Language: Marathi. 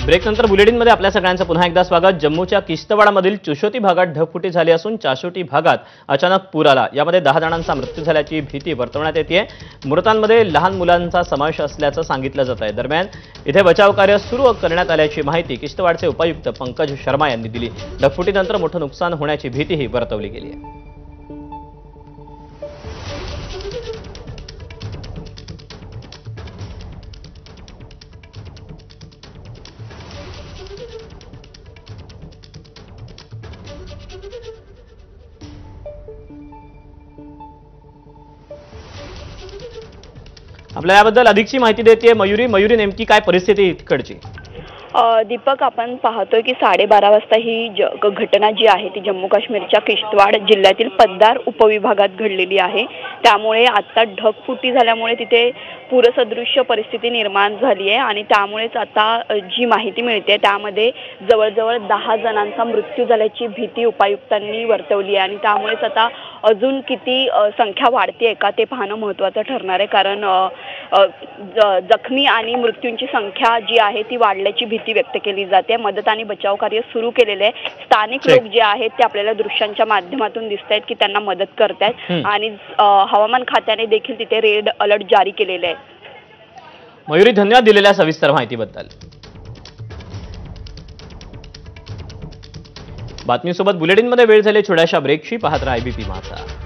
ब्रेकनंतर बुलेटिनमध्ये आपल्या सगळ्यांचं पुन्हा एकदा स्वागत। जम्मूच्या किश्तवाडमधील चुशोती भागात ढगफुटी झाली असून चाशोटी भागात अचानक पूर आला। यामध्ये 10 जणांचा मृत्यू झाल्याची भीती वर्तवण्यात येते। मृतांमध्ये लहान मुलांचा समावेश असल्याचं सांगितलं जात आहे। दरम्यान इथे बचाव कार्य सुरू करण्यात आल्याची माहिती किश्तवाडचे उपायुक्त पंकज शर्मा यांनी दिली। ढगफुटीनंतर मोठं नुकसान होण्याची भीतीही वर्तवली गेली आहे। आपल्या याबद्दल अधिकची माहिती देते मयुरी। मयुरी, नेमकी काय परिस्थिती तिकडची? दीपक, आपण पाहतोय की 12:30 वाजता ही घटना जी आहे ती जम्मू काश्मीरच्या किश्तवाड जिल्ह्यातील पद्दार उपविभागात घडलेली आहे। त्यामुळे आता ढगफुटी झाल्यामुळे तिथे पूरसदृश्य परिस्थिती निर्माण झाली आहे आणि त्यामुळेच आता जी माहिती मिळते त्यामध्ये जवळजवळ 10 जणांचा मृत्यू झाल्याची भीती उपायुक्तांनी वर्तवली आहे आणि त्यामुळेच आता अजून किती संख्या वाढते का ते पाहणं महत्त्वाचं ठरणार आहे, कारण जखमी आणि मृत्यूंची संख्या जी आहे ती वाढल्याची भीती व्यक्त केली जाते। मदत आणि बचाव कार्य सुरू केलेले आहे। स्थानिक लोक जे आहेत ते आपल्याला दृश्यांच्या माध्यमातून दिसतायत की त्यांना मदत करतायत आणि हवामान खात्याने देखील तिथे रेड अलर्ट जारी केलेले आहे। मयुरी, धन्यवाद दिलेल्या सविस्तर माहितीबद्दल। बातमीसोबत बुलेटिनमध्ये वेळ झाली छोट्याशा ब्रेकची। पाहत राहा IBP माझा।